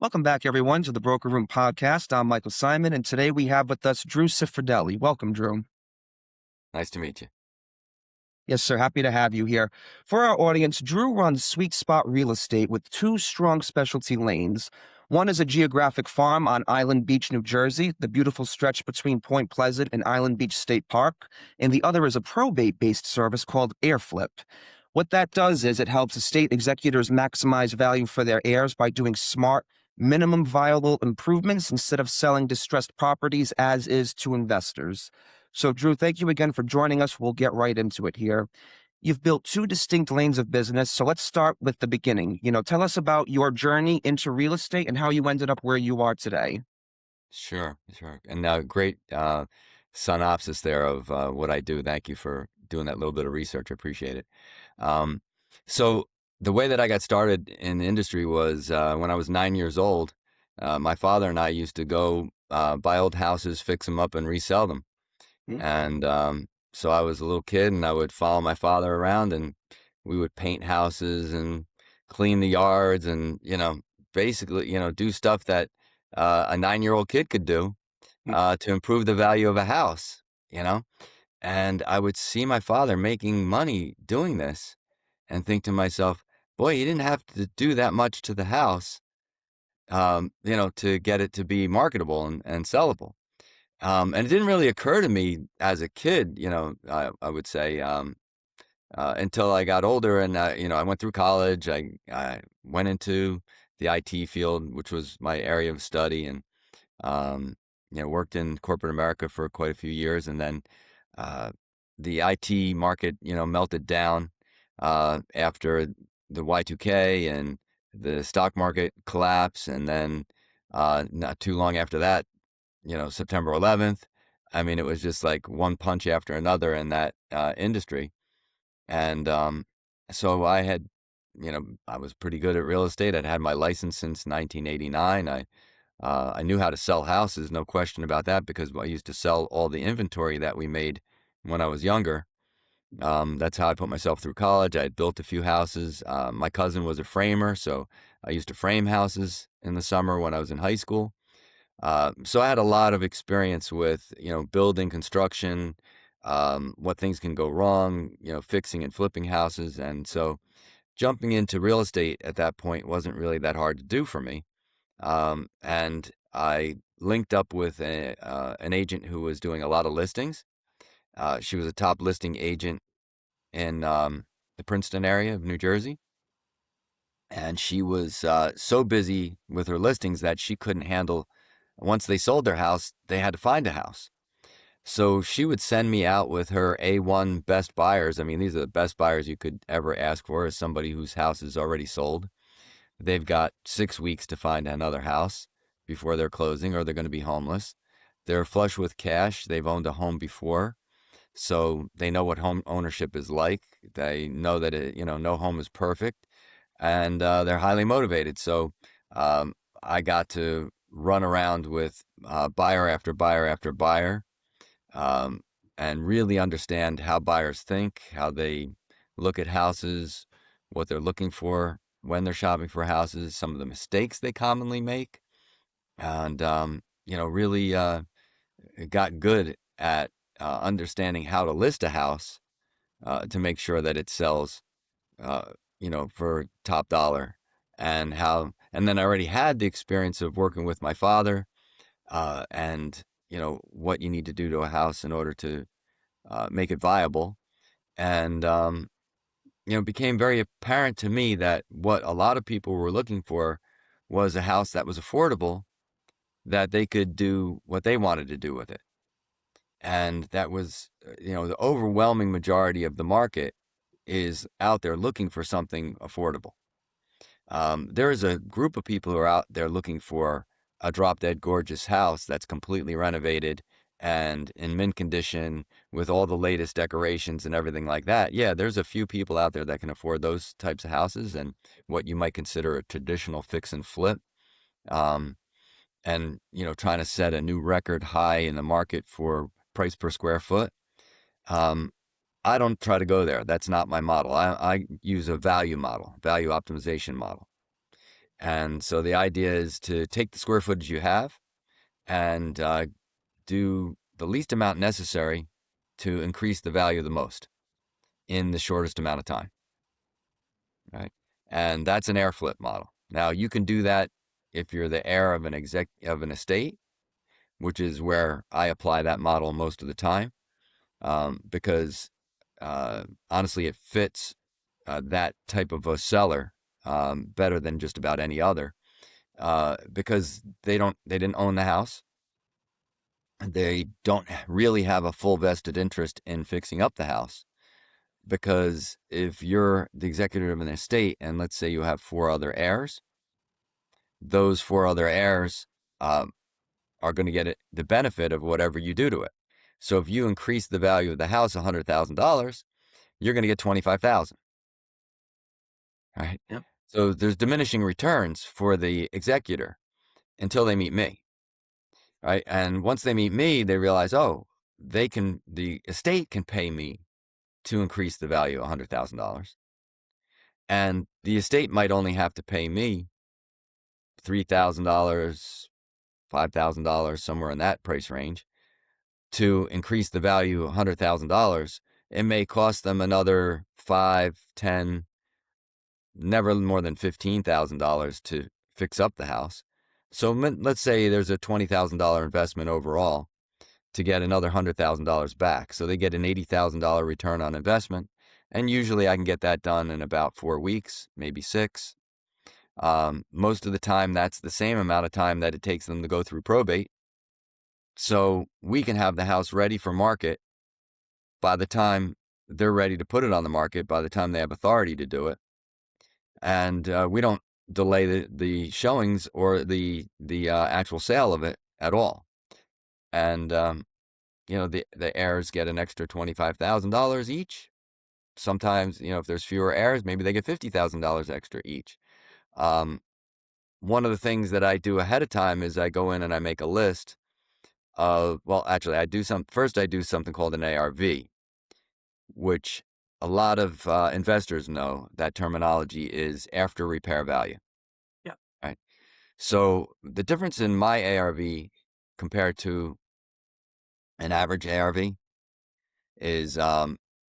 Welcome back, everyone, to the Broker Room podcast. I'm Michael Simon, and today we have with us Drew Cifrodelli. Welcome, Drew. Nice to meet you. Yes, sir. Happy to have you here. For our audience, Drew runs Zweet Zpot Real Estate with two strong specialty lanes. One is a geographic farm on Island Beach, New Jersey, the beautiful stretch between Point Pleasant and Island Beach State Park, and the other is a probate-based service called AirFlip. What that does is it helps estate executors maximize value for their heirs by doing smart, minimum viable improvements instead of selling distressed properties as is to investors. So, Drew, thank you again for joining us. We'll get right into it here. You've built two distinct lanes of business, so let's start with the beginning. Tell us about your journey into real estate and how you ended up where you are today. Sure. And great synopsis there of what I do. Thank you for doing that little bit of research. I appreciate it. Um, so the way that I got started in the industry was when I was 9 years old. My father and I used to go buy old houses, fix them up, and resell them. Hmm? And so I was a little kid, and I would follow my father around, and we would paint houses and clean the yards, and basically, do stuff that a 9-year-old kid could do Hmm? to improve the value of a house. You know, and I would see my father making money doing this, and think to myself, "Boy, you didn't have to do that much to the house, to get it to be marketable and sellable." And it didn't really occur to me as a kid, I would say, until I got older and, I went through college. I went into the IT field, which was my area of study, and, worked in corporate America for quite a few years. And then uh, the IT market, melted down after the Y2K and the stock market collapse. And then not too long after that, September 11th. I mean, it was just like one punch after another in that industry. And so I was pretty good at real estate. I'd had my license since 1989. I knew how to sell houses, no question about that, because I used to sell all the inventory that we made when I was younger. That's how I put myself through college. I had built a few houses. My cousin was a framer, so I used to frame houses in the summer when I was in high school. So I had a lot of experience with, building, construction, what things can go wrong, fixing and flipping houses. And so jumping into real estate at that point wasn't really that hard to do for me. And I linked up with an agent who was doing a lot of listings. She was a top listing agent in the Princeton area of New Jersey. And she was so busy with her listings that she couldn't handle. Once they sold their house, they had to find a house. So she would send me out with her A1 best buyers. I mean, these are the best buyers you could ever ask for, as somebody whose house is already sold. They've got 6 weeks to find another house before they're closing, or they're going to be homeless. They're flush with cash. They've owned a home before, so they know what home ownership is like. They know that no home is perfect, and they're highly motivated. So I got to run around with buyer after buyer after buyer, um, and really understand how buyers think, how they look at houses, what they're looking for when they're shopping for houses, some of the mistakes they commonly make, and really got good at understanding how to list a house to make sure that it sells, for top dollar, and then I already had the experience of working with my father, and what you need to do to a house in order to make it viable. And it became very apparent to me that what a lot of people were looking for was a house that was affordable, that they could do what they wanted to do with it. And that was, the overwhelming majority of the market is out there looking for something affordable. There is a group of people who are out there looking for a drop dead gorgeous house that's completely renovated and in mint condition with all the latest decorations and everything like that. Yeah, there's a few people out there that can afford those types of houses and what you might consider a traditional fix and flip. Um, and, trying to set a new record high in the market for price per square foot. Um, I don't try to go there. That's not my model. I use a value model, value optimization model. And so the idea is to take the square footage you have and do the least amount necessary to increase the value the most in the shortest amount of time, right? And that's an heir flip model. Now you can do that if you're the heir of an estate, which is where I apply that model most of the time, because honestly, it fits that type of a seller better than just about any other, because they didn't own the house. They don't really have a full vested interest in fixing up the house, because if you're the executor of an estate and let's say you have 4 other heirs, those 4 other heirs are going to get the benefit of whatever you do to it. So if you increase the value of the house $100,000, you're going to get $25,000, right? Yep. So there's diminishing returns for the executor until they meet me, right? And once they meet me, they realize, oh, the estate can pay me to increase the value $100,000. And the estate might only have to pay me $3,000, $5,000, somewhere in that price range to increase the value of $100,000. It may cost them another 5, 10, never more than $15,000 to fix up the house. So let's say there's a $20,000 investment overall to get another $100,000 back. So they get an $80,000 return on investment. And usually I can get that done in about 4 weeks, maybe 6. Most of the time, that's the same amount of time that it takes them to go through probate. So we can have the house ready for market by the time they're ready to put it on the market, by the time they have authority to do it. And we don't delay the showings or the actual sale of it at all. And, the heirs get an extra $25,000 each. Sometimes, if there's fewer heirs, maybe they get $50,000 extra each. One of the things that I do ahead of time is I go in and I make a list of, well, actually, I do something called an ARV, which a lot of investors know that terminology is after repair value. Yeah. Right. So the difference in my ARV compared to an average ARV is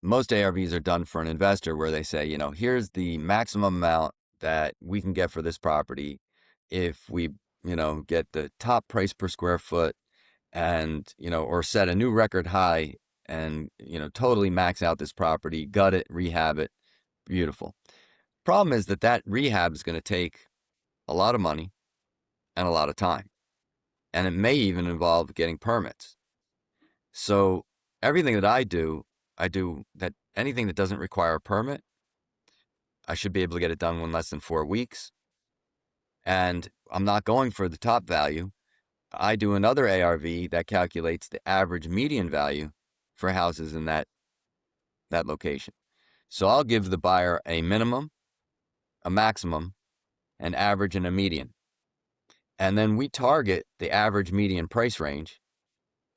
most ARVs are done for an investor where they say, here's the maximum amount that we can get for this property if we, get the top price per square foot and, or set a new record high and, totally max out this property, gut it, rehab it. Beautiful. Problem is that rehab is going to take a lot of money and a lot of time. And it may even involve getting permits. So everything that I do that anything that doesn't require a permit, I should be able to get it done in less than 4 weeks. And I'm not going for the top value. I do another ARV that calculates the average median value for houses in that location. So I'll give the buyer a minimum, a maximum, an average, and a median. And then we target the average median price range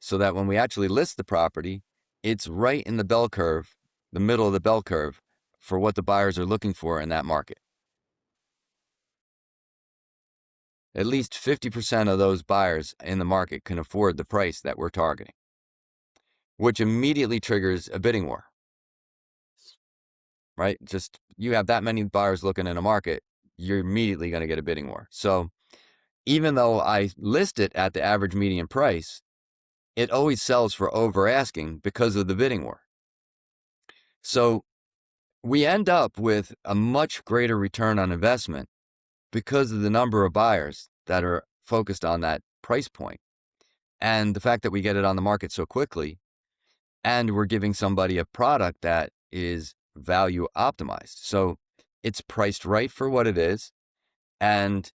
so that when we actually list the property, it's right in the bell curve, the middle of the bell curve for what the buyers are looking for in that market. At least 50% of those buyers in the market can afford the price that we're targeting, which immediately triggers a bidding war, right? Just you have that many buyers looking in a market, you're immediately going to get a bidding war. So even though I list it at the average median price, it always sells for over asking because of the bidding war. So we end up with a much greater return on investment because of the number of buyers that are focused on that price point and the fact that we get it on the market so quickly, and we're giving somebody a product that is value optimized. So it's priced right for what it is. And,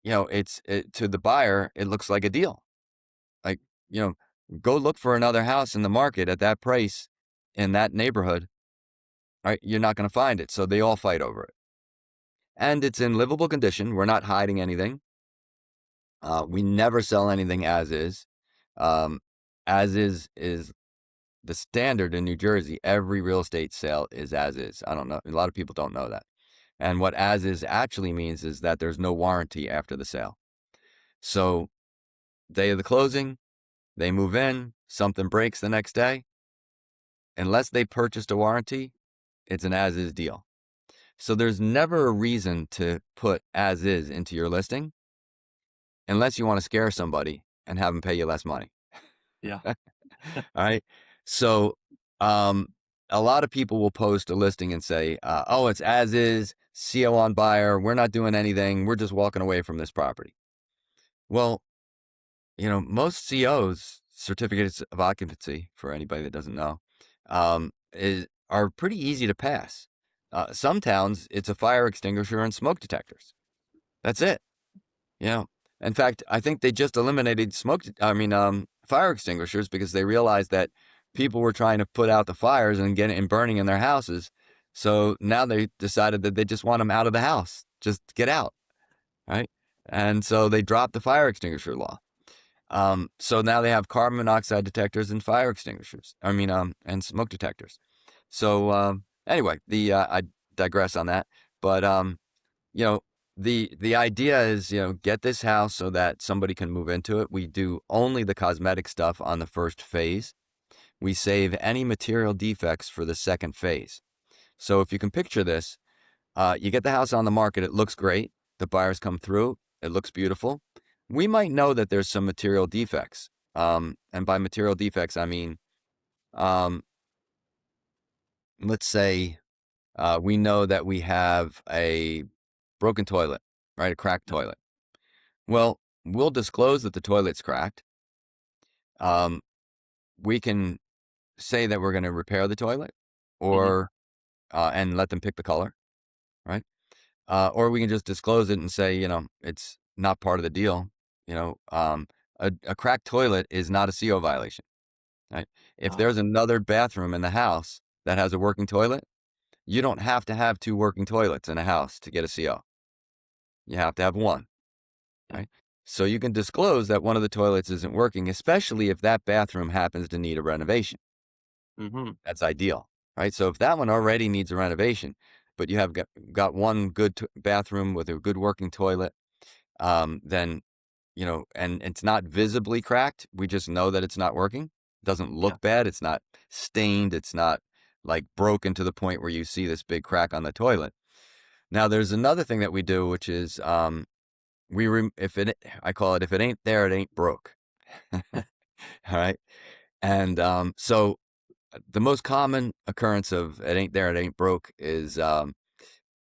to the buyer, it looks like a deal. Like, go look for another house in the market at that price in that neighborhood. Right? You're not going to find it. So they all fight over it. And it's in livable condition. We're not hiding anything. We never sell anything as is. As is the standard in New Jersey. Every real estate sale is as is. I don't know. A lot of people don't know that. And what as is actually means is that there's no warranty after the sale. So day of the closing, they move in, something breaks the next day. Unless they purchased a warranty, it's an as is deal. So there's never a reason to put as is into your listing unless you want to scare somebody and have them pay you less money. Yeah. All right. So, um, a lot of people will post a listing and say, oh, it's as is, CO on buyer. We're not doing anything. We're just walking away from this property. Well, most COs, certificates of occupancy, for anybody that doesn't know, are pretty easy to pass. Some towns, it's a fire extinguisher and smoke detectors. That's it. You know, in fact, I think they just eliminated fire extinguishers because they realized that people were trying to put out the fires and get it and burning in their houses. So now they decided that they just want them out of the house. Just get out, right? And so they dropped the fire extinguisher law. So now they have carbon monoxide detectors and fire extinguishers. And smoke detectors. So anyway, I digress on that. But you know, the idea is, get this house so that somebody can move into it. We do only the cosmetic stuff on the first phase. We save any material defects for the second phase. So if you can picture this, you get the house on the market. It looks great. The buyers come through. It looks beautiful. We might know that there's some material defects. And by material defects, I mean, let's say we know that we have a broken toilet, right? A cracked toilet. Well, we'll disclose that the toilet's cracked. We can say that we're going to repair the toilet or and let them pick the color, right? Or we can just disclose it and say, it's not part of the deal. A cracked toilet is not a CO violation, right? If there's another bathroom in the house that has a working toilet, you don't have to have 2 working toilets in a house to get a CO. You have to have one, right? So you can disclose that one of the toilets isn't working, especially if that bathroom happens to need a renovation. That's ideal, right? So if that one already needs a renovation, but you have got one good bathroom with a good working toilet, then, and it's not visibly cracked. We just know that it's not working. It doesn't look bad. It's not stained. It's not like broken to the point where you see this big crack on the toilet. Now, there's another thing that we do, which is I call it, if it ain't there, it ain't broke. All right. And so the most common occurrence of it ain't there, it ain't broke is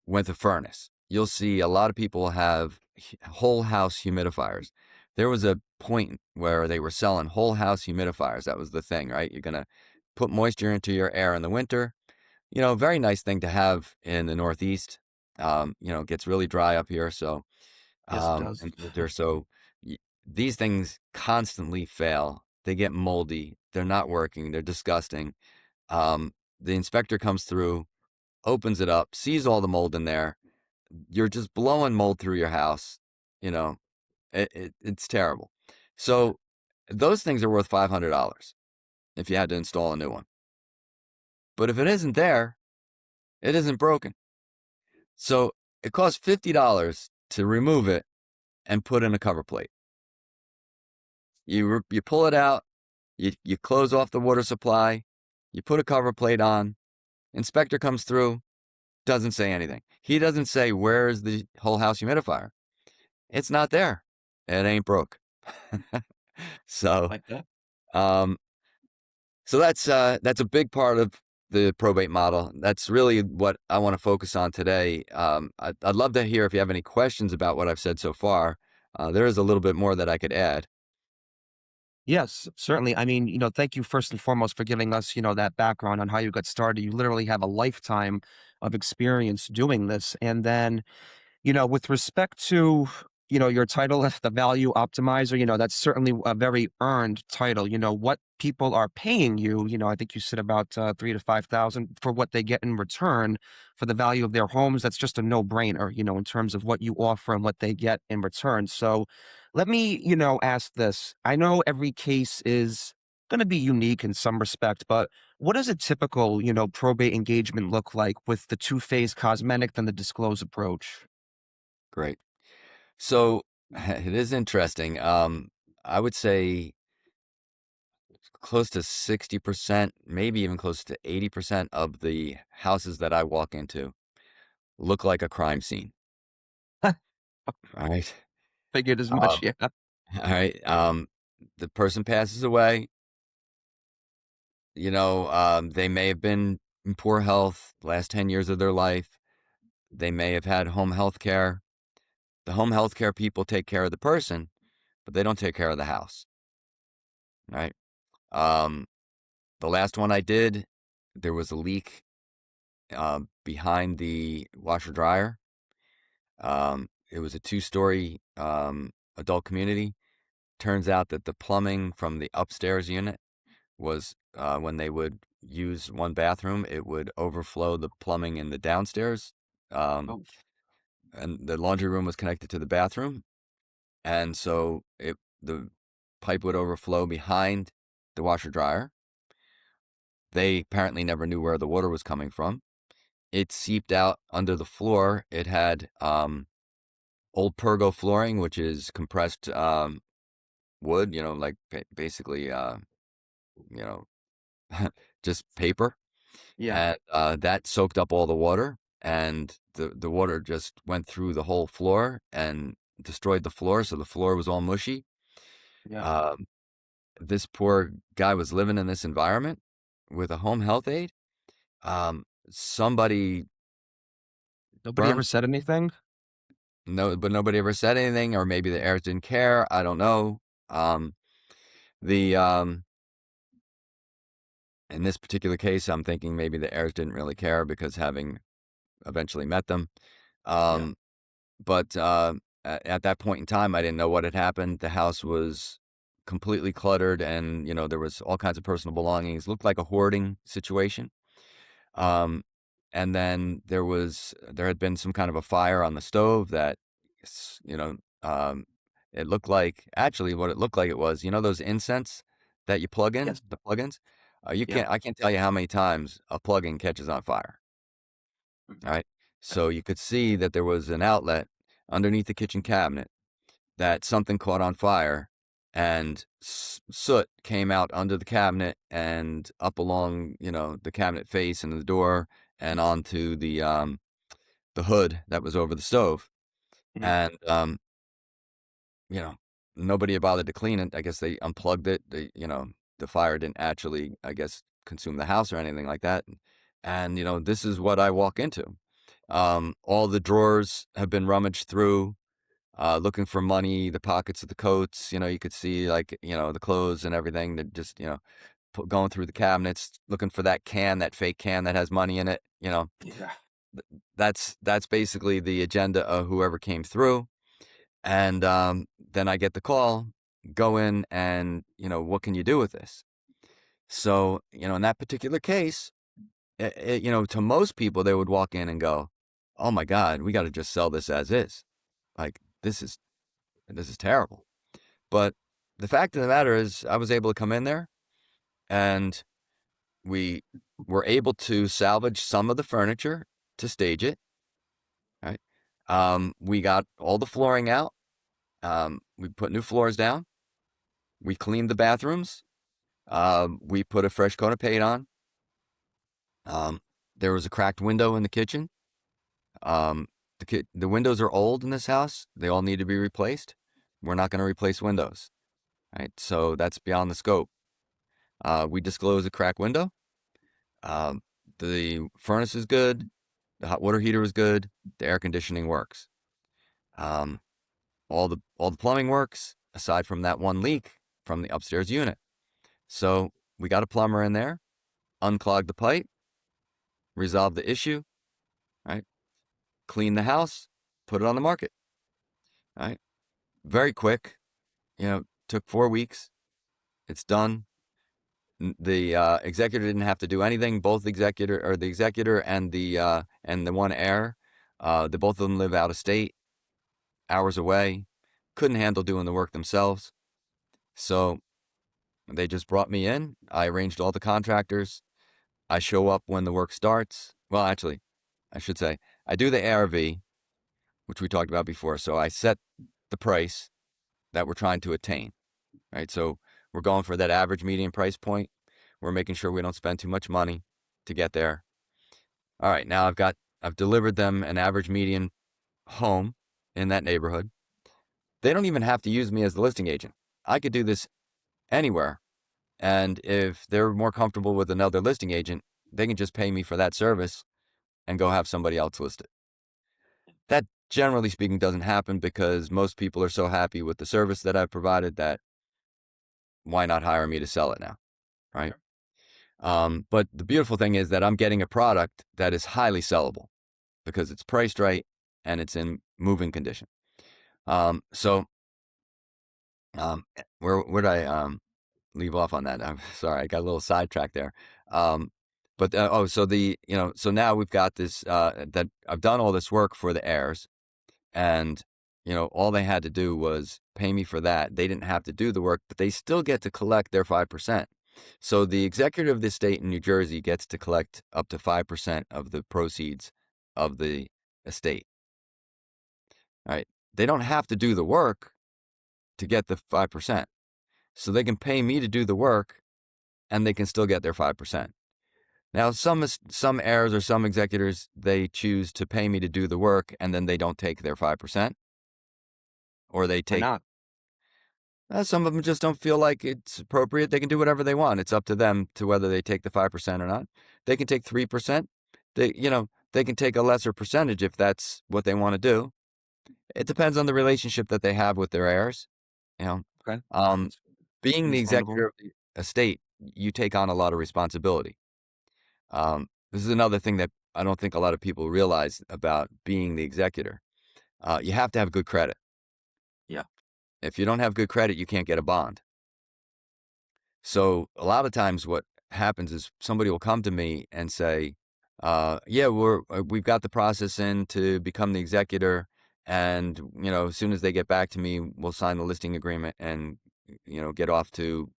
with a furnace. You'll see a lot of people have whole house humidifiers. There was a point where they were selling whole house humidifiers. That was the thing, right? You're going to put moisture into your air in the winter. Very nice thing to have in the Northeast. It gets really dry up here. So, Yes, it does. in winter. So these things constantly fail. They get moldy. They're not working. They're disgusting. The inspector comes through, opens it up, sees all the mold in there. You're just blowing mold through your house. It's terrible. So those things are worth $500 if you had to install a new one. But if it isn't there, it isn't broken. So it costs $50 to remove it and put in a cover plate. You pull it out, you close off the water supply, you put a cover plate on, inspector comes through, doesn't say anything. He doesn't say, where's the whole house humidifier? It's not there. It ain't broke. So, Like that. so that's a big part of the probate model. That's really what I want to focus on today. I'd love to hear if you have any questions about what I've said so far. There is a little bit more that I could add. Yes, certainly. I mean, thank you first and foremost for giving us, that background on how you got started. You literally have a lifetime of experience doing this. And then, with respect to, your title, the value optimizer, that's certainly a very earned title. What people are paying you, I think you said about 3 to 5,000 for what they get in return for the value of their homes. That's just a no-brainer, in terms of what you offer and what they get in return. So let me, ask this. I know every case is going to be unique in some respect, but what does a typical, probate engagement look like with the two-phase cosmetic and the disclose approach? Great. So it is interesting. I would say close to 60%, maybe even close to 80% of the houses that I walk into look like a crime scene. All right. Figured as much, Um, yeah. all right. The person passes away. They may have been in poor health the last 10 years of their life. They may have had home health care. The home health care people take care of the person, but they don't take care of the house. Right. Um, the last one I did, there was a leak behind the washer dryer. It was a two-story adult community. Turns out that the plumbing from the upstairs unit was when they would use one bathroom, it would overflow the plumbing in the downstairs. Um, Oh, and the laundry room was connected to the bathroom. And so the pipe would overflow behind the washer dryer. They apparently never knew where the water was coming from. It seeped out under the floor. It had old pergo flooring, which is compressed wood, like basically, you know, just paper. yeah, And that soaked up all the water, and the water just went through the whole floor and destroyed the floor. So the floor was all mushy. yeah. Um, this poor guy was living in this environment with a home health aide. Somebody Nobody ever burned. said anything? No, but nobody ever said anything, or maybe the heirs didn't care. I don't know. Um, the In this particular case, I'm thinking maybe the heirs didn't really care because having eventually met them. Yeah. Um, but at that point in time, I didn't know what had happened. The house was completely cluttered, and there was all kinds of personal belongings. Looked like a hoarding situation. Um, and then there had been some kind of a fire on the stove that, s- you know, um, it looked like actually what it looked like it was, those incense that you plug in, Yes. the plugins. Yeah. I can't tell you how many times a plug-in catches on fire. Mhm. All right. So you could see that there was an outlet underneath the kitchen cabinet that something caught on fire, and soot came out under the cabinet and up along, the cabinet face and the door and onto the hood that was over the stove. Mhm. And you know, nobody had bothered to clean it. I guess they unplugged it. The fire didn't actually, I guess, consume the house or anything like that. And this is what I walk into. All the drawers have been rummaged through, looking for money, the pockets of the coats. You could see like the clothes and everything. That just going through the cabinets, looking for that fake can that has money in it. Yeah. That's basically the agenda of whoever came through. And then I get the call, go in, and what can you do with this? So in that particular case, to most people, they would walk in and go, "Oh my God, we got to just sell this as is. Like this is terrible." But the fact of the matter is, I was able to come in there, and we were able to salvage some of the furniture to stage it. Right? We got all the flooring out. We put new floors down. We cleaned the bathrooms. We put a fresh coat of paint on. Um, there was a cracked window in the kitchen. Um, the windows are old in this house. They all need to be replaced. We're not going to replace windows, right? So that's beyond the scope. We disclose a cracked window. Um, the furnace is good. The hot water heater is good. The air conditioning works. Um, all the plumbing works aside from that one leak from the upstairs unit. So we got a plumber in there, unclogged the pipe, resolved the issue, right? Clean the house, put it on the market, right? Very quick, took 4 weeks. It's done. The executor didn't have to do anything. Both the executor and the one heir, the both of them live out of state, hours away, couldn't handle doing the work themselves. So, They just brought me in. I arranged all the contractors. I show up when the work starts. Well, actually, I should say I do the ARV, which we talked about before. So I set the price that we're trying to attain, right? So we're going for that average median price point. We're making sure we don't spend too much money to get there. All right, now I've delivered them an average median home in that neighborhood. They don't even have to use me as the listing agent. I could do this anywhere. And if they're more comfortable with another listing agent, they can just pay me for that service and go have somebody else list it. That, generally speaking, doesn't happen because most people are so happy with the service that I've provided that why not hire me to sell it now, right? But the beautiful thing is that I'm getting a product that is highly sellable because it's priced right and it's in moving condition. So where did I leave off on that? I'm sorry, I got a little sidetracked there. So now we've got this that I've done all this work for the heirs, and all they had to do was pay me for that. They didn't have to do the work, but they still get to collect their 5%. So the executor of the estate in New Jersey gets to collect up to 5% of the proceeds of the estate. All right. They don't have to do the work to get the 5%. So they can pay me to do the work and they can still get their 5%. Now, some heirs or some executors, they choose to pay me to do the work and then they don't take their 5%. Or they Why take, not? some of them just don't feel like it's appropriate. They can do whatever they want. It's up to them to whether they take the 5% or not. They can take 3%. They can take a lesser percentage if that's what they want to do. It depends on the relationship that they have with their heirs. Okay. Being the Understandable. executor of the estate, you take on a lot of responsibility. This is another thing that I don't think a lot of people realize about being the executor. You have to have good credit. Yeah. If you don't have good credit, you can't get a bond. So a lot of times what happens is somebody will come to me and say, yeah, we've got the process in to become the executor. And, as soon as they get back to me, we'll sign the listing agreement and, get off to,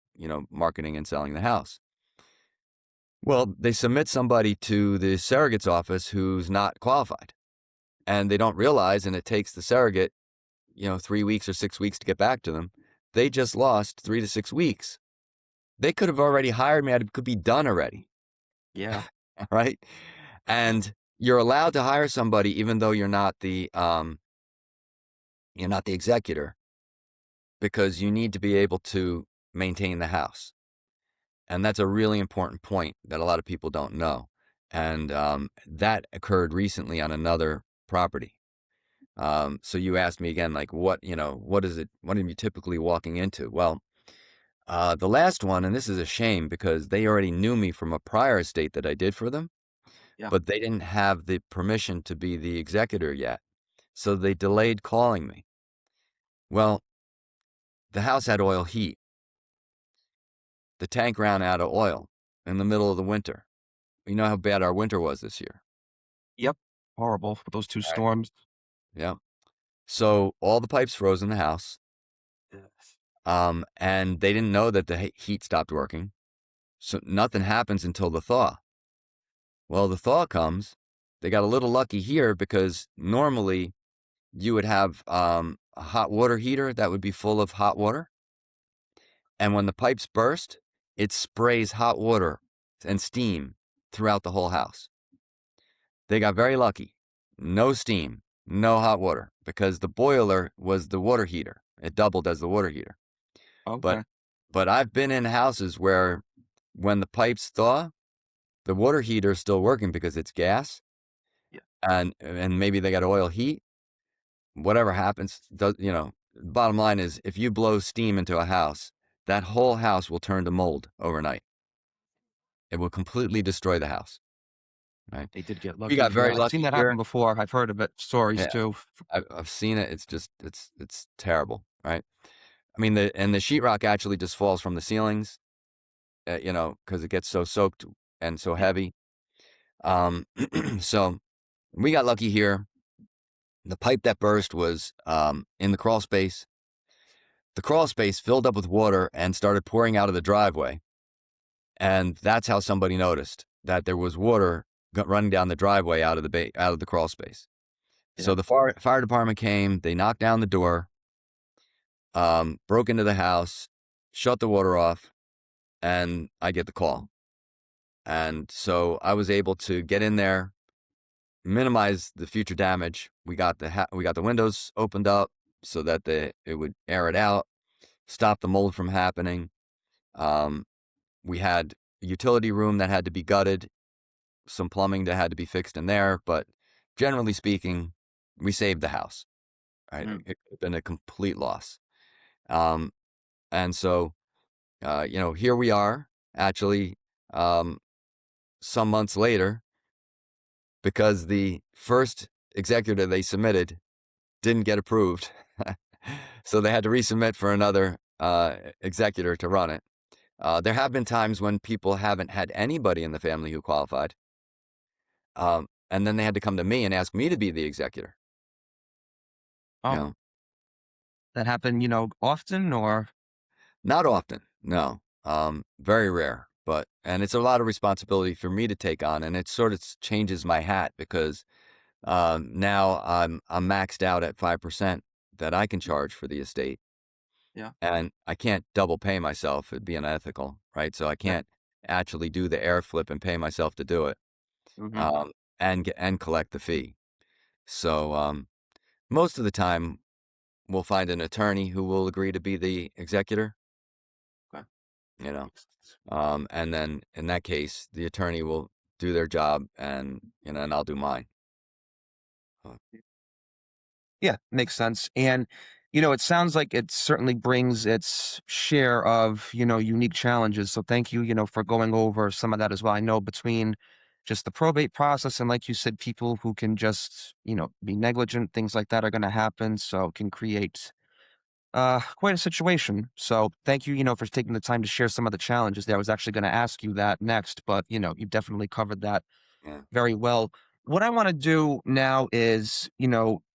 marketing and selling the house. Well, they submit somebody to the surrogate's office who's not qualified, and they don't realize, and it takes the surrogate, 3 weeks or 6 weeks to get back to them. They just lost 3 to 6 weeks. They could have already hired me. It could be done already. Yeah. Right? And you're allowed to hire somebody even though you're not the executor, because you need to be able to maintain the house. And that's a really important point that a lot of people don't know. And that occurred recently on another property. So you asked me again, like, what is it? What are you typically walking into? Well, the last one, and this is a shame because they already knew me from a prior estate that I did for them, Yeah. but they didn't have the permission to be the executor yet. So they delayed calling me. Well, the house had oil heat. The tank ran out of oil in the middle of the winter. You know how bad our winter was this year. Yep. Horrible for those two All right. storms. Yeah. So all the pipes froze in the house. Yes. And they didn't know that the heat stopped working. So nothing happens until the thaw. Well, the thaw comes. They got a little lucky here because normally you would have a hot water heater that would be full of hot water. And when the pipes burst, it sprays hot water and steam throughout the whole house. They got very lucky. No steam, no hot water, because the boiler was the water heater. It doubled as the water heater. Okay. But I've been in houses where when the pipes thaw, the water heater is still working because it's gas. Yeah. And maybe they got oil heat. Whatever happens, bottom line is if you blow steam into a house, that whole house will turn to mold overnight. It will completely destroy the house. Right? They did get We lucky. got very Yeah. I've seen lucky that here. happen before. I've heard of it. Stories Yeah. too. I've seen it. It's just, it's terrible, right? I mean, the sheetrock actually just falls from the ceilings, because it gets so soaked and so heavy. So we got lucky here. The pipe that burst was in the crawl space. the crawl space filled up with water and started pouring out of the driveway. And that's how somebody noticed that there was water running down the driveway out of the crawl space. So Yeah. the fire department came, they knocked down the door, broke into the house, shut the water off, and I get the call. And so I was able to get in there, minimize the future damage. We got the windows opened up so that it would air it out, stop the mold from happening. We had a utility room that had to be gutted, some plumbing that had to be fixed in there, but generally speaking, we saved the house. Right, Mm. it could have been a complete loss. Um, and so, here we are, actually, some months later, because the first executor they submitted didn't get approved. So they had to resubmit for another executor to run it. There have been times when people haven't had anybody in the family who qualified. And then they had to come to me and ask me to be the executor. You Oh, know, that happened, often or? not often, no. Very rare, and it's a lot of responsibility for me to take on, and it sort of changes my hat because now I'm maxed out at 5% that I can charge for the estate, Yeah. and I can't double pay myself. It'd be unethical, right? So I Yeah. can't actually do the air flip and pay myself to do it, Mm-hmm. um, and collect the fee. So most of the time, we'll find an attorney who will agree to be the executor. Okay. You know, Makes sense. and then in that case, the attorney will do their job, and I'll do mine. Uh, Yeah, makes sense. And, it sounds like it certainly brings its share of, unique challenges. So thank you, for going over some of that as well. I know between just the probate process and, like you said, people who can just, be negligent, things like that are going to happen. So it can create quite a situation. So thank you, for taking the time to share some of the challenges there. I was actually going to ask you that next, but, you definitely covered that yeah, very well. What I want to do now is,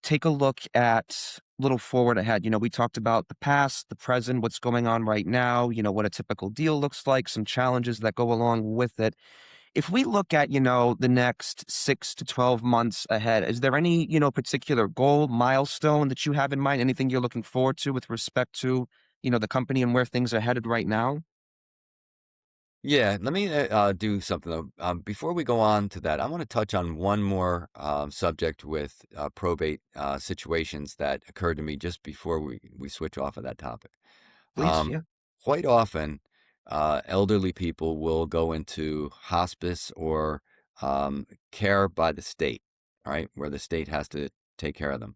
take a look at a little forward ahead. We talked about the past, the present, what's going on right now, what a typical deal looks like, some challenges that go along with it. If we look at, the next 6 to 12 months ahead, is there any, particular goal, milestone that you have in mind? Anything you're looking forward to with respect to, the company and where things are headed right now? yeah. Let me do something though. Before we go on to that, I want to touch on one more subject with probate situations that occurred to me just before we switch off of that topic. Please. Um, Yeah. Quite often, elderly people will go into hospice or care by the state, right, where the state has to take care of them,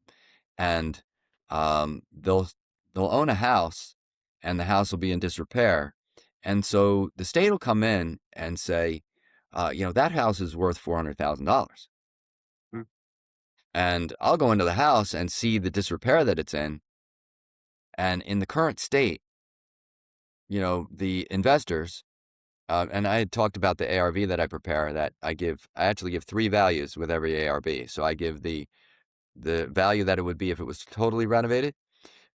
and they'll own a house, and the house will be in disrepair, and so the state will come in and say, that house is worth $400,000, Mm. and I'll go into the house and see the disrepair that it's in, and in the current state, the investors. And I had talked about the ARV that I prepare that I actually give three values with every ARV. So I give the value that it would be if it was totally renovated,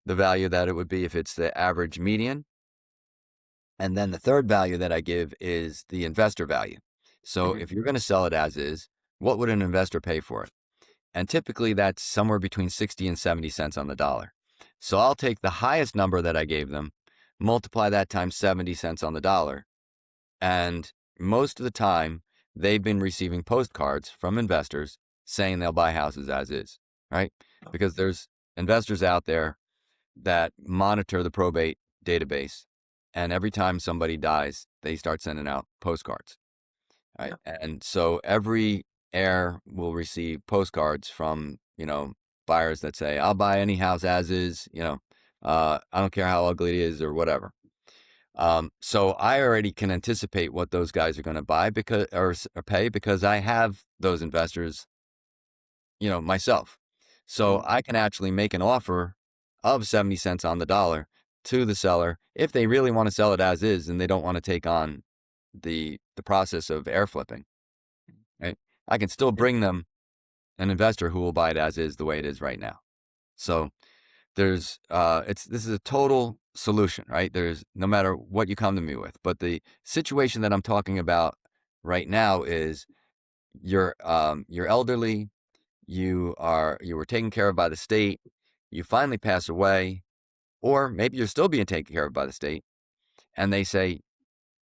the value that it would be if it's the average median, and then the third value that I give is the investor value. So Mm-hmm. if you're going to sell it as is, what would an investor pay for it? And typically that's somewhere between 60 and 70 cents on the dollar. So I'll take the highest number that I gave them, multiply that times 70 cents on the dollar, and most of the time, they've been receiving postcards from investors saying they'll buy houses as is, right? Oh, Because there's investors out there that monitor the probate database. And every time somebody dies, they start sending out postcards, right? yeah. And so every heir will receive postcards from, buyers that say, I'll buy any house as is, I don't care how ugly it is or whatever. So I already can anticipate what those guys are going to buy or pay because I have those investors, myself. So Mm-hmm. I can actually make an offer of 70 cents on the dollar to the seller if they really want to sell it as is and they don't want to take on the process of air flipping, right? I can still Yeah. bring them an investor who will buy it as is the way it is right now. So There's this is a total solution, right? There's no matter what you come to me with. But the situation that I'm talking about right now is you're elderly, you were taken care of by the state, you finally pass away, or maybe you're still being taken care of by the state, and they say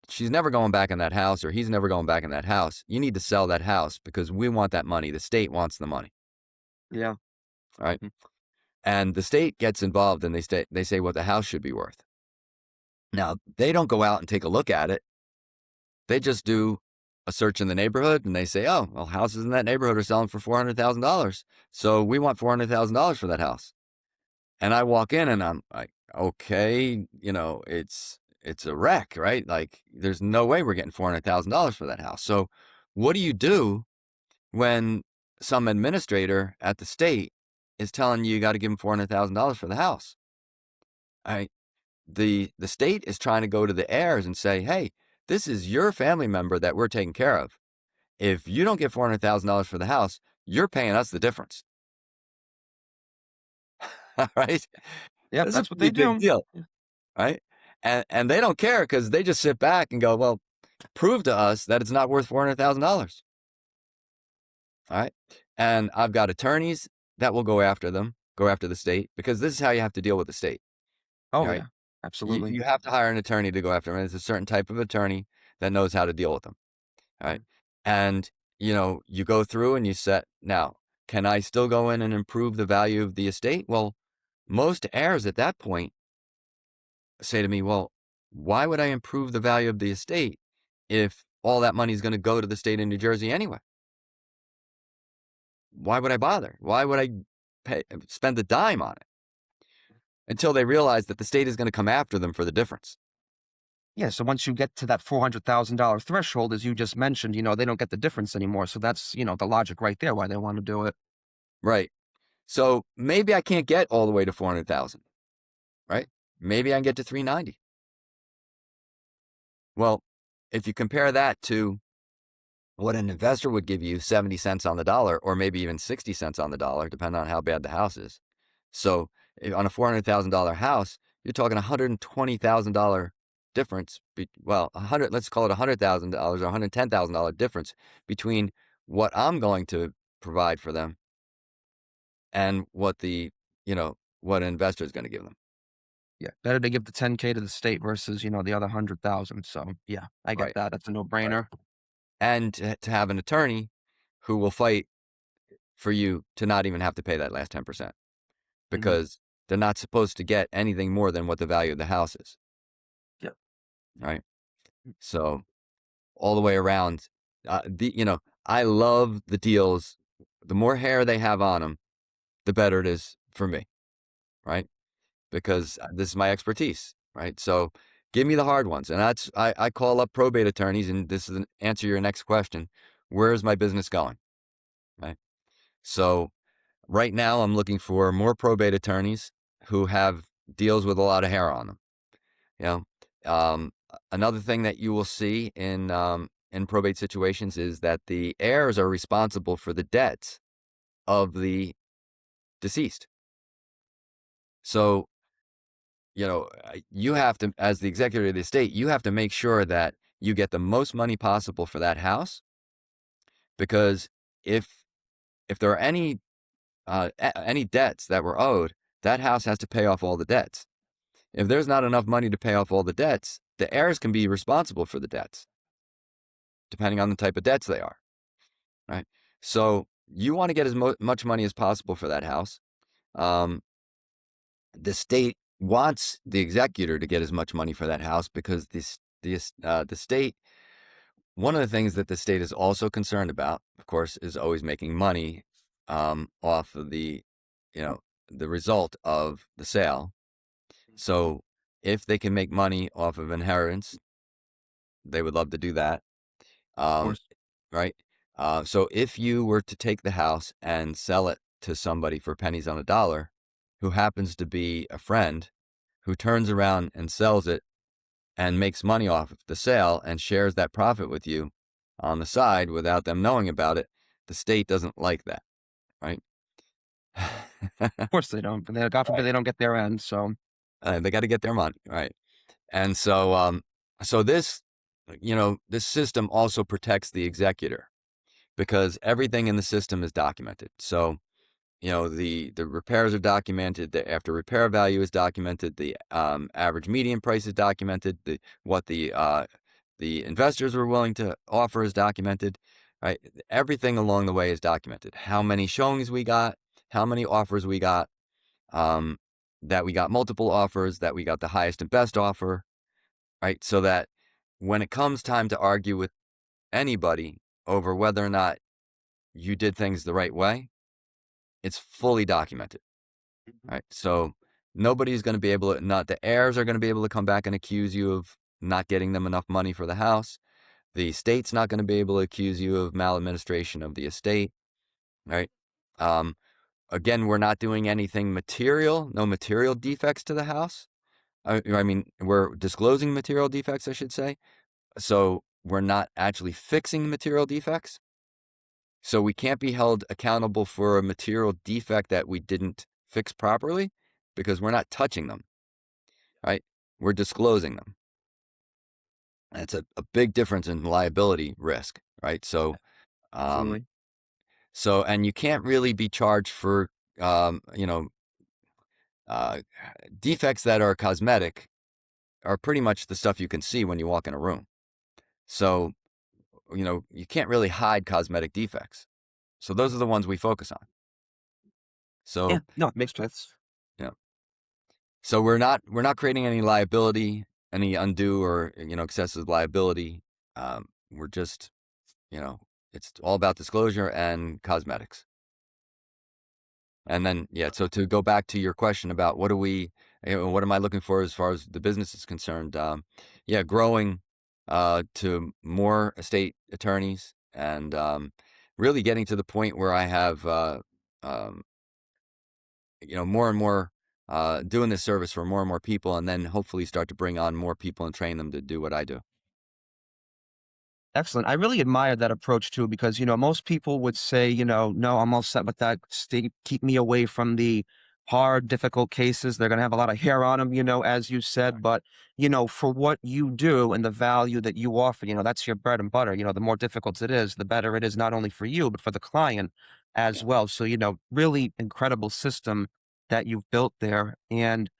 she's never going back in that house or he's never going back in that house. You need to sell that house because we want that money. The state wants the money, Yeah. right? Mhm. And the state gets involved and they say what the house should be worth. Now, they don't go out and take a look at it. They just do a search in the neighborhood and they say, oh, well, houses in that neighborhood are selling for $400,000. So we want $400,000 for that house. And I walk in and I'm like, okay, it's a wreck, right? Like there's no way we're getting $400,000 for that house. So what do you do when some administrator at the state is telling you got to give them $400,000 for the house? I the state is trying to go to the heirs and say, hey, this is your family member that we're taking care of. If you don't get $400,000 for the house, you're paying us the difference. All right. Yep, That's a that's what they pretty big do. deal, Yeah. right? And they don't care because they just sit back and go, well, prove to us that it's not worth $400,000. All right. And I've got attorneys that will go after the state, because this is how you have to deal with the state. Oh, Right. yeah, absolutely. You have to hire an attorney to go after them. And it's a certain type of attorney that knows how to deal with them. All right. And, you go through and you set, now, can I still go in and improve the value of the estate? Well, most heirs at that point say to me, well, why would I improve the value of the estate if all that money is going to go to the state of New Jersey anyway? Why would I bother? Why would I spend a dime on it? Until they realize that the state is going to come after them for the difference. Yeah, so once you get to that $400,000 threshold, as you just mentioned, they don't get the difference anymore. So that's, the logic right there why they want to do it. Right. So maybe I can't get all the way to 400,000, right? Maybe I can get to 390. Well, if you compare that to what an investor would give you 70 cents on the dollar, or maybe even 60 cents on the dollar, depending on how bad the house is. So on a $400,000 house, you're talking $120,000 difference. Let's call it $100,000 or $110,000 difference between what I'm going to provide for them and what what an investor is going to give them. Yeah, better to give the 10K to the state versus, the other 100,000. So yeah, I get Right. that. That's a Right. no-brainer. And to have an attorney who will fight for you to not even have to pay that last 10%, Mhm. because they're not supposed to get anything more than what the value of the house is. Yep. Right. So all the way around, I love the deals. The more hair they have on them, the better it is for me. Right. Because this is my expertise. Right. So give me the hard ones. And I call up probate attorneys, and this is an answer your next question. Where is my business going? Right. So right now I'm looking for more probate attorneys who have deals with a lot of hair on them. You Another thing that you will see in probate situations is that the heirs are responsible for the debts of the deceased. So, you have to, as the executor of the estate, you have to make sure that you get the most money possible for that house, because if there are any debts that were owed, that house has to pay off all the debts. If there's not enough money to pay off all the debts, the heirs can be responsible for the debts, depending on the type of debts they are, right? So you want to get as much money as possible for that house. The state wants the executor to get as much money for that house, because the state, one of the things that the state is also concerned about, of course, is always making money off of the result of the sale. So if they can make money off of inheritance, they would love to do that. Of course. Right. So if you were to take the house and sell it to somebody for pennies on a dollar, who happens to be a friend, who turns around and sells it and makes money off of the sale and shares that profit with you on the side without them knowing about it, the state doesn't like that. Right. Of course they don't. But God forbid Right. they don't get their end. So They got to get their money, right? And so this, this system also protects the executor because everything in the system is documented. So, the repairs are documented, the after repair value is documented, the average median price is documented, the investors were willing to offer is documented, right? Everything along the way is documented. How many showings we got, how many offers we got, um, that we got multiple offers, that we got the highest and best offer, right? So that when it comes time to argue with anybody over whether or not you did things the right way, it's fully documented, Mhm. right? So nobody's going to be able to, not the heirs are going to be able to come back and accuse you of not getting them enough money for the house. The state's not going to be able to accuse you of maladministration of the estate, right? Um, Again, we're not doing anything material, no material defects to the house. I mean, we're disclosing material defects, I should say. So we're not actually fixing material defects. So we can't be held accountable for a material defect that we didn't fix properly because we're not touching them, right? We're disclosing them. That's a big difference in liability risk, right? Um, absolutely. and you can't really be charged for, um, you know, uh, defects that are cosmetic are pretty much the stuff you can see when you walk in a room. So, you can't really hide cosmetic defects. So those are the ones we focus on. Yeah. So, No, it makes sense. yeah. So we're not creating any liability, any undue or, excessive liability. We're just, it's all about disclosure and cosmetics. And then, yeah, so to go back to your question about what am I looking for as far as the business is concerned? Yeah, growing to more estate attorneys and really getting to the point where I have, um, more and more doing this service for more and more people, and then hopefully start to bring on more people and train them to do what I do. Excellent. I really admire that approach too, because, most people would say, no, I'm all set with that. Stay, keep me away from the hard, difficult cases. They're going to have a lot of hair on them, as you said. But, for what you do and the value that you offer, that's your bread and butter. The more difficult it is, the better it is, not only for you, but for the client as Yeah. well. So, really incredible system that you've built there. And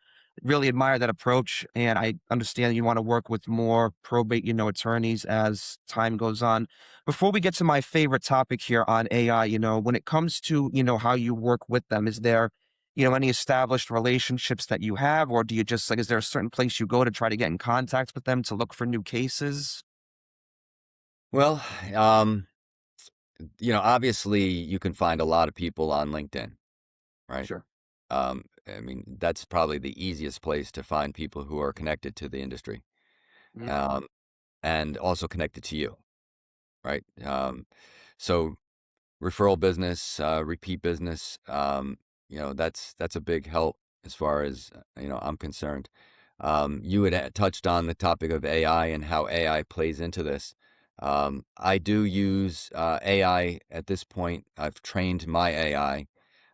really admire that approach, and I understand you want to work with more probate, attorneys as time goes on. Before we get to my favorite topic here on AI, when it comes to, how you work with them, is there, any established relationships that you have, or do you just like, is there a certain place you go to try to get in contact with them to look for new cases? Well, um, obviously you can find a lot of people on LinkedIn, right? Sure. I mean, that's probably the easiest place to find people who are connected to the industry, Mhm. um, and also connected to you, right? So referral business, repeat business, that's a big help as far as I'm concerned. You had touched on the topic of AI and how AI plays into this. I do use AI at this point. I've trained my AI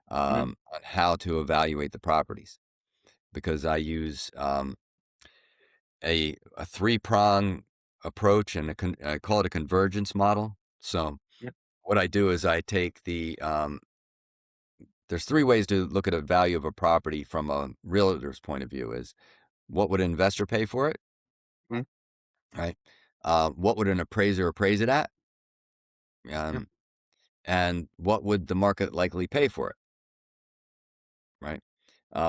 Mhm. on how to evaluate the properties because I use a three-prong approach and I call it a convergence model. So Yep. what I do is I take there's three ways to look at a value of a property from a realtor's point of view is what would an investor pay for it, Mhm. right? What would an appraiser appraise it at? Yep. Um, and what would the market likely pay for it, right?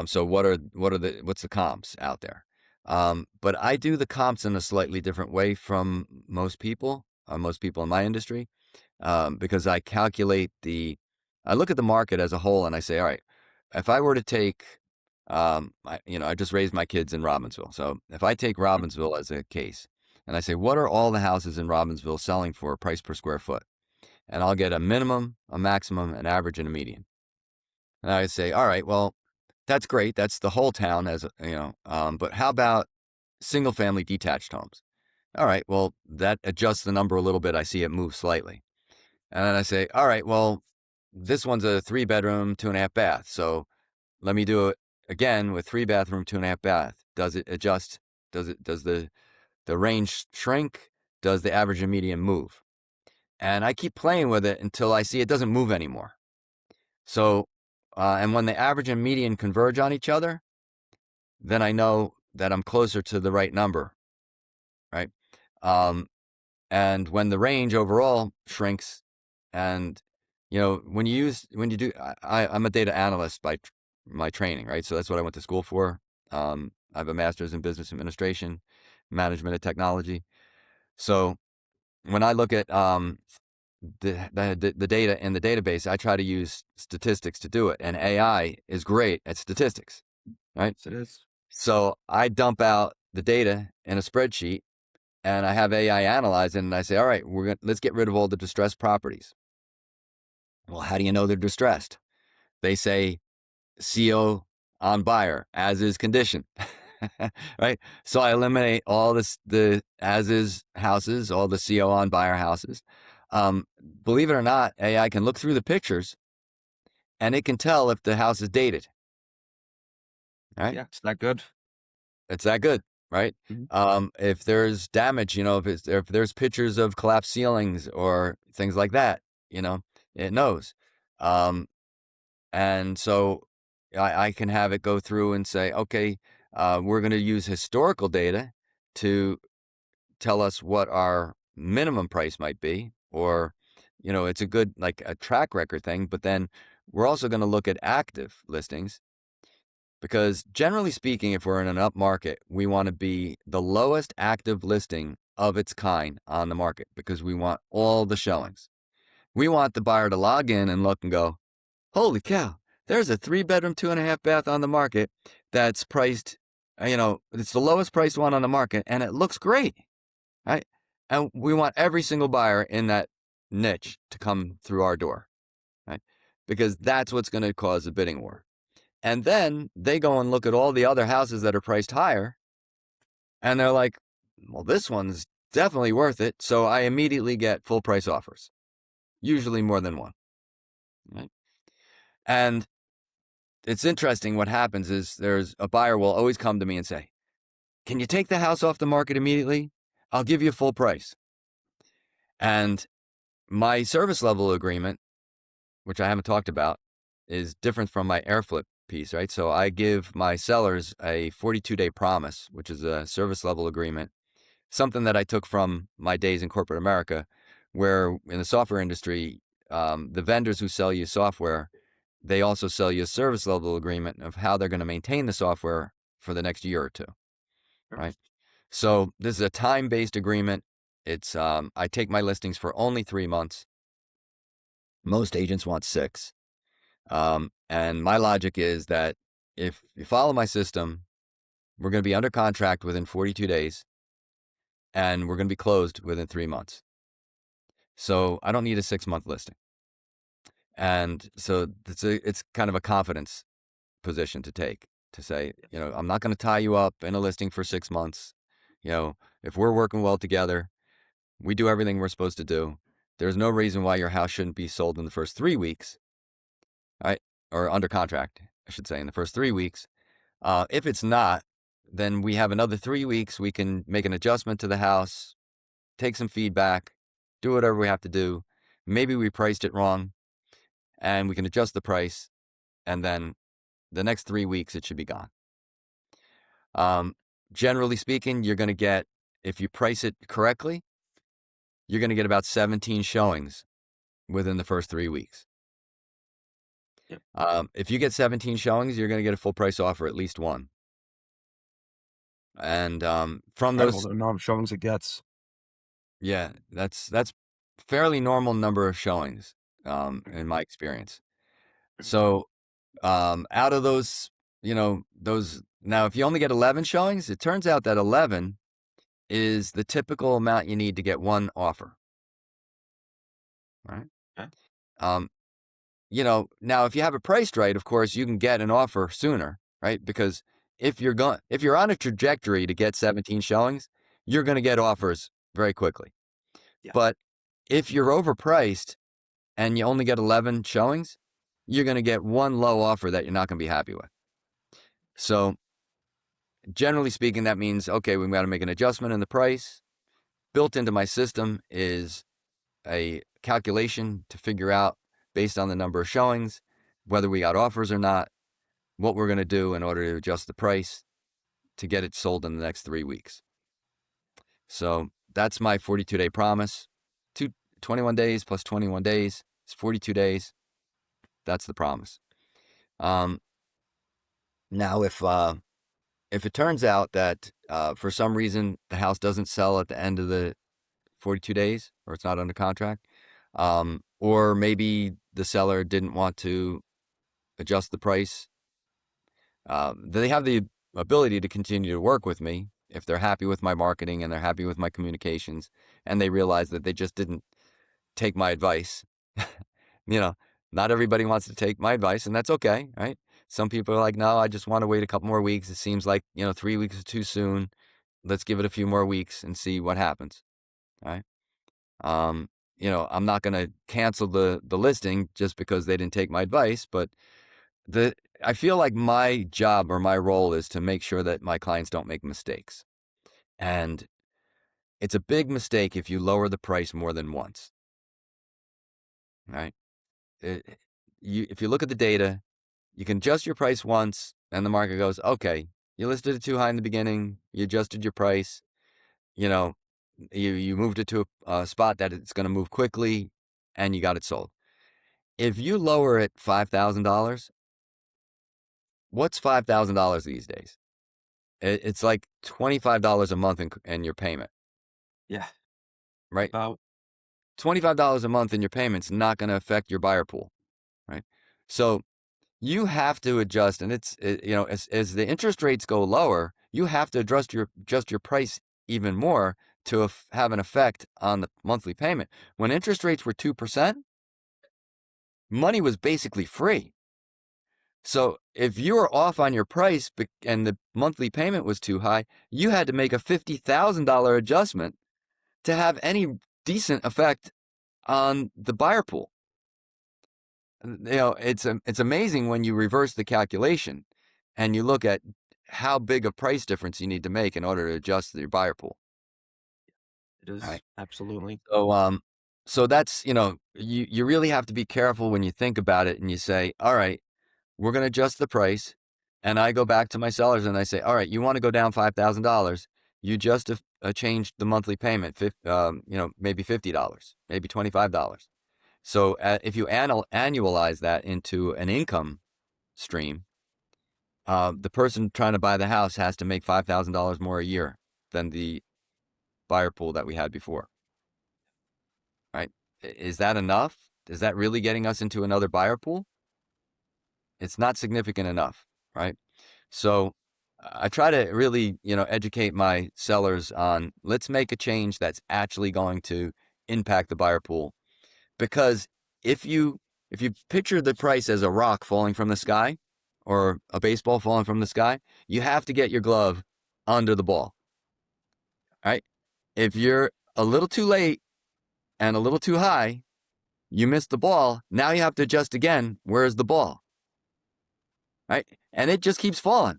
So what's the comps out there? But I do the comps in a slightly different way from most people in my industry, because I look at the market as a whole and I say, all right, if I were to take, I just raised my kids in Robbinsville. So if I take Mhm. Robbinsville as a case and I say, what are all the houses in Robbinsville selling for price per square foot? And I'll get a minimum, a maximum, an average, and a median. And I say, all right, well, that's great. That's the whole town but how about single family detached homes? All right, well, that adjusts the number a little bit. I see it move slightly. And then I say, all right, well, this one's a 3-bedroom, 2.5 bath. So let me do it again with 3-bathroom, 2.5 bath. Does it adjust? Does the range shrink? Does the average and median move? And I keep playing with it until I see it doesn't move anymore. So, and when the average and median converge on each other, then I know that I'm closer to the right number, right? And when the range overall shrinks, and when you do, I'm a data analyst by my training, right? So that's what I went to school for. I have a master's in business administration, management and technology. So when I look at the data in the database, I try to use statistics to do it, and AI is great at statistics, right? Yes, it is. So I dump out the data in a spreadsheet, and I have AI analyze it, and I say, all right, let's get rid of all the distressed properties. Well, how do you know they're distressed? They say CO on buyer, as is condition, right? So I eliminate all the as is houses, all the CO on buyer houses. Believe it or not, AI can look through the pictures and it can tell if the house is dated, right? Yeah, it's that good. It's that good, right? If there's damage, if there's pictures of collapsed ceilings or things like that, it knows. And so I can have it go through and say, okay, we're going to use historical data to tell us what our minimum price might be, or, it's a good, like a track record thing. But then we're also going to look at active listings, because generally speaking, if we're in an up market, we want to be the lowest active listing of its kind on the market, because we want all the showings. We want the buyer to log in and look and go, holy cow, there's a 3-bedroom, 2.5 bath on the market that's priced, it's the lowest priced one on the market, and it looks great, right? And we want every single buyer in that niche to come through our door, right? Because that's what's going to cause a bidding war. And then they go and look at all the other houses that are priced higher, and they're like, well, this one's definitely worth it. So I immediately get full price offers, usually more than one, right? And it's interesting. What happens is there's a buyer will always come to me and say, can you take the house off the market immediately? I'll give you full price. And my service level agreement, which I haven't talked about, is different from my air flip piece, right? So I give my sellers a 42-day promise, which is a service level agreement, something that I took from my days in corporate America, where in the software industry, the vendors who sell you software, they also sell you a service level agreement of how they're going to maintain the software for the next year or two, right? So this is a time-based agreement. It's I take my listings for only 3 months. Most agents want 6. And my logic is that if you follow my system, we're going to be under contract within 42 days, and we're going to be closed within 3 months. So I don't need a 6-month listing. And so it's kind of a confidence position to take, to say, I'm not going to tie you up in a listing for 6 months. If we're working well together, we do everything we're supposed to do. There's no reason why your house shouldn't be sold in the first 3 weeks, right? Or under contract, I should say, in the first 3 weeks. If it's not, then we have another 3 weeks. We can make an adjustment to the house, take some feedback, do whatever we have to do. Maybe we priced it wrong, and we can adjust the price, and then the next 3 weeks it should be gone. Generally speaking, you're going to get, if you price it correctly, you're going to get about 17 showings within the first 3 weeks. Yep. If you get 17 showings, you're going to get a full price offer, at least one. And from Incredible those, the amount of showings it gets. yeah, that's fairly normal number of showings in my experience. So out of those, now if you only get 11 showings, it turns out that 11 is the typical amount you need to get one offer, right? Okay. Now if you have it priced right, of course, you can get an offer sooner, right? Because if you're on a trajectory to get 17 showings, you're going to get offers very quickly. Yeah. But if you're overpriced, and you only get 11 showings, you're going to get one low offer that you're not going to be happy with. So generally speaking, that means, okay, we've got to make an adjustment in the price. Built into my system is a calculation to figure out, based on the number of showings, whether we got offers or not, what we're going to do in order to adjust the price to get it sold in the next 3 weeks. So that's my 42-day promise. 21 days plus 21 days is 42 days. That's the promise. Now, if it turns out that for some reason the house doesn't sell at the end of the 42 days, or it's not under contract, or maybe the seller didn't want to adjust the price, they have the ability to continue to work with me if they're happy with my marketing and they're happy with my communications, and they realize that they just didn't take my advice. Not everybody wants to take my advice, and that's okay, right? Some people are like, no, I just want to wait a couple more weeks. It seems like, 3 weeks is too soon. Let's give it a few more weeks and see what happens, all right? I'm not going to cancel the listing just because they didn't take my advice, but I feel like my job or my role is to make sure that my clients don't make mistakes. And it's a big mistake if you lower the price more than once, right? If you look at the data, you can adjust your price once and the market goes, okay, you listed it too high in the beginning, you adjusted your price, you moved it to a spot that it's going to move quickly, and you got it sold. If you lower it $5,000, what's $5,000 these days? It's like $25 a month in your payment. Yeah. Right? About $25 a month in your payment's not going to affect your buyer pool, right? So you have to adjust, and as the interest rates go lower, you have to adjust your price even more to have an effect on the monthly payment. When interest rates were 2%, money was basically free. So if you were off on your price and the monthly payment was too high, you had to make a $50,000 adjustment to have any decent effect on the buyer pool. It's amazing when you reverse the calculation and you look at how big a price difference you need to make in order to adjust your buyer pool. it is Right. absolutely. So that's, you really have to be careful when you think about it and you say, all right, we're going to adjust the price. And I go back to my sellers and I say, all right, you want to go down $5,000. You just changed the monthly payment, maybe $50, maybe $25. So if you annualize that into an income stream, the person trying to buy the house has to make $5,000 more a year than the buyer pool that we had before. Right? Is that enough? Is that really getting us into another buyer pool? It's not significant enough, right? So I try to really, educate my sellers on, let's make a change that's actually going to impact the buyer pool. Because if you picture the price as a rock falling from the sky or a baseball falling from the sky, you have to get your glove under the ball. Right? If you're a little too late and a little too high, you missed the ball. Now you have to adjust again. Where's the ball? Right? And it just keeps falling.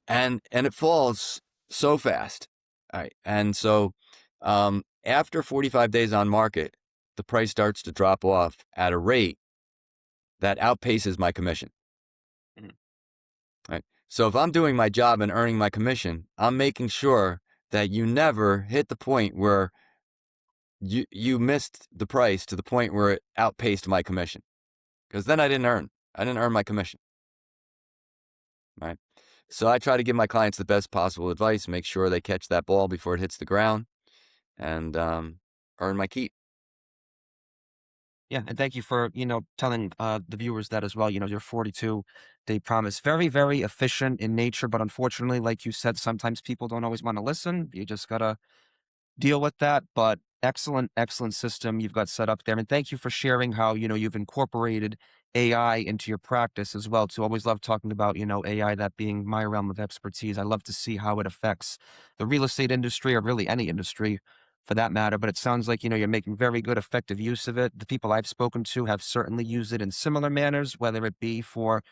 And it falls so fast. All right. And so after 45 days on market, the price starts to drop off at a rate that outpaces my commission. Mhm. Right. So if I'm doing my job and earning my commission, I'm making sure that you never hit the point where you missed the price to the point where it outpaced my commission. Because then I didn't earn my commission. Right. So I try to give my clients the best possible advice, make sure they catch that ball before it hits the ground, and earn my keep. Yeah, and thank you for, telling the viewers that as well. Your 42-day promise. Very, very efficient in nature, but unfortunately, like you said, sometimes people don't always want to listen. You just gotta deal with that. But excellent, excellent system you've got set up there. And thank you for sharing how, you've incorporated AI into your practice as well. To always love talking about, AI, that being my realm of expertise. I love to see how it affects the real estate industry or really any industry for that matter. But it sounds like, you're making very good, effective use of it. The people I've spoken to have certainly used it in similar manners, whether it be for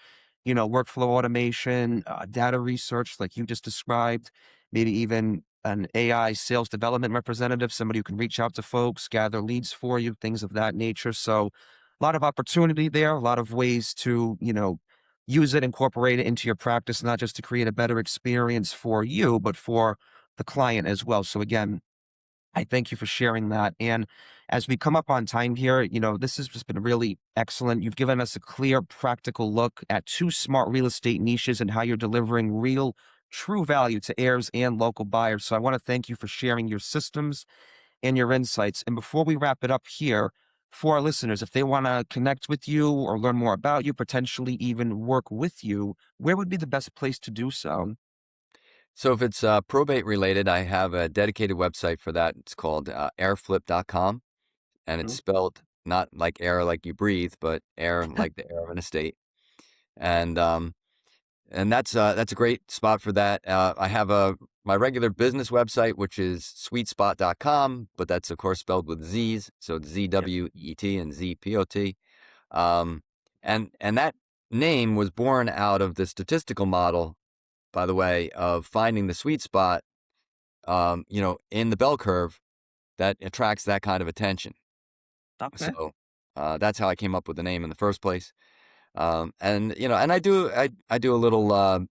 workflow automation, data research, like you just described, maybe even an AI sales development representative, somebody who can reach out to folks, gather leads for you, things of that nature. So, a lot of opportunity there, a lot of ways to, use it, incorporate it into your practice, not just to create a better experience for you, but for the client as well. So, again, I thank you for sharing that. And as we come up on time here, this has just been really excellent. You've given us a clear, practical look at two smart real estate niches and how you're delivering real, true value to heirs and local buyers. So I want to thank you for sharing your systems and your insights. And before we wrap it up here, for our listeners, if they want to connect with you or learn more about you, potentially even work with you, where would be the best place to do so? So if it's probate related, I have a dedicated website for that. It's called airflip.com, and it's Mhm. spelled not like air like you breathe, but air like the air of an estate. And that's a great spot for that. I have my regular business website, which is sweetspot.com, but that's of course spelled with Z's, so it's Yeah. ZWEET and ZPOT. Um, and that name was born out of the statistical model, by the way, of finding the sweet spot, in the bell curve that attracts that kind of attention. Okay. So that's how I came up with the name in the first place. And I do a little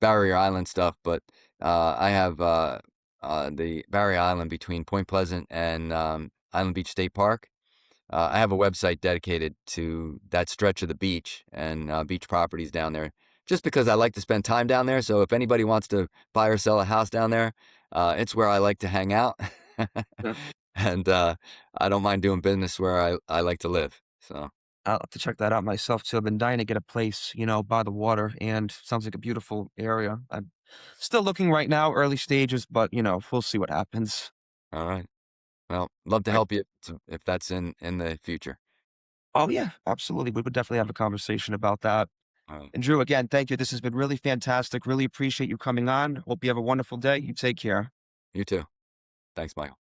Barrier Island stuff, but I have the Barrier Island between Point Pleasant and Island Beach State Park. I have a website dedicated to that stretch of the beach and beach properties down there, just because I like to spend time down there. So if anybody wants to buy or sell a house down there, it's where I like to hang out. Yeah. And I don't mind doing business where I like to live. So, I'll have to check that out myself too. I've been dying to get a place, by the water, and sounds like a beautiful area. I'm still looking right now, early stages, but we'll see what happens. all right. Well, love to Right. help you if that's in the future. Oh yeah, absolutely. We would definitely have a conversation about that. All right. And Drew, again, thank you. This has been really fantastic. Really appreciate you coming on. Hope you have a wonderful day. You take care. You too. Thanks, Michael.